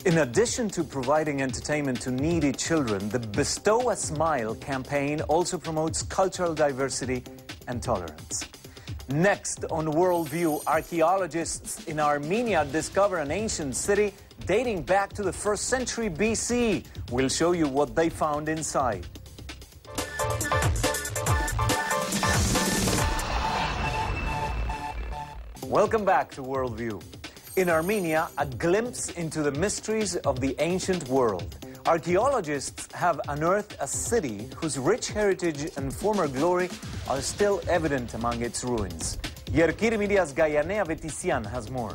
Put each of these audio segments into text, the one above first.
In addition to providing entertainment to needy children, the Bestow a Smile campaign also promotes cultural diversity and tolerance. Next on Worldview, archaeologists in Armenia discover an ancient city dating back to the 1st century BC. We'll show you what they found inside. Welcome back to Worldview. In Armenia, a glimpse into the mysteries of the ancient world. Archaeologists have unearthed a city whose rich heritage and former glory are still evident among its ruins. Yerkir Media's Gayanea Vetisian has more.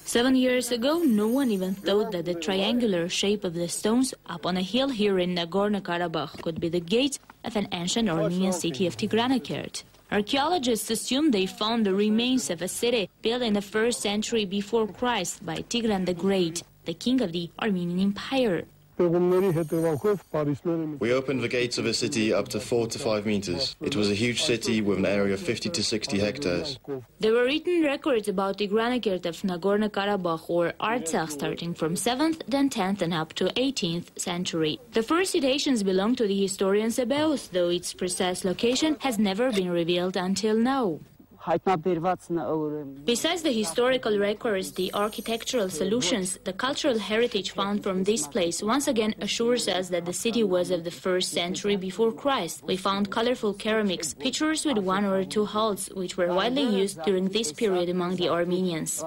7 years ago, no one even thought that the triangular shape of the stones up on a hill here in Nagorno-Karabakh could be the gate of an ancient Armenian city of Tigranakert. Archaeologists assume they found the remains of a city built in the 1st century before Christ by Tigran the Great, the king of the Armenian Empire. We opened the gates of a city up to 4 to 5 meters. It was a huge city with an area of 50 to 60 hectares. There were written records about Tigranakert of Nagorno-Karabakh or Artsakh starting from 7th, then 10th and up to 18th century. The first citations belong to the historian Sebeos, though its precise location has never been revealed until now. Besides the historical records, the architectural solutions, the cultural heritage found from this place once again assures us that the city was of the 1st century before Christ. We found colorful ceramics, pitchers with 1 or 2 holes, which were widely used during this period among the Armenians.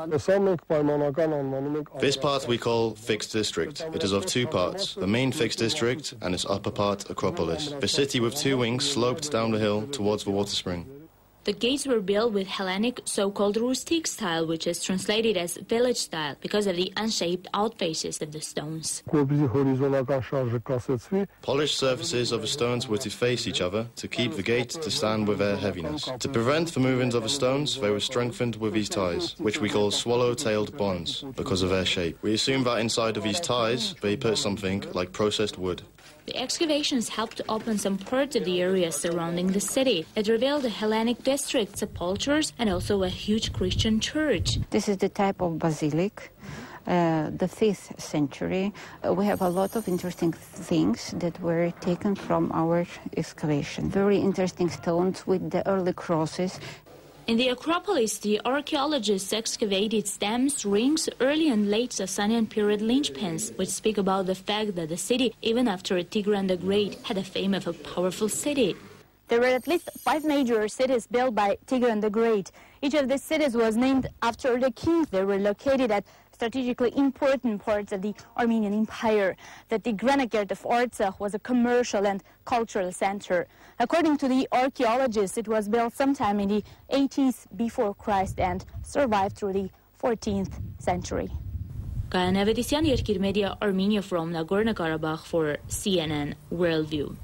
This part we call Fixed District. It is of 2 parts, the main Fixed District and its upper part, Acropolis. The city with 2 wings sloped down the hill towards the water spring. The gates were built with Hellenic, so-called rustic style, which is translated as village style, because of the unshaped outfaces of the stones. Polished surfaces of the stones were to face each other to keep the gate to stand with their heaviness. To prevent the movement of the stones, they were strengthened with these ties, which we call swallow-tailed bonds, because of their shape. We assume that inside of these ties, they put something like processed wood. The excavations helped to open some parts of the area surrounding the city. It revealed the Hellenic district, sepulchres, and also a huge Christian church. This is the type of basilic, the 5th century. We have a lot of interesting things that were taken from our excavation. Very interesting stones with the early crosses. In the Acropolis, the archaeologists excavated stamps, rings, early and late Sasanian period linchpins, which speak about the fact that the city, even after Tigran the Great, had a fame of a powerful city. There were at least 5 major cities built by Tigran the Great. Each of these cities was named after the king. They were located at strategically important parts of the Armenian Empire. The Tigranakert of Artsakh was a commercial and cultural center. According to the archaeologists, it was built sometime in the 80s before Christ and survived through the 14th century. Gayanea Vetisian, Yerkir Media, Armenia from Nagorno-Karabakh for CNN Worldview.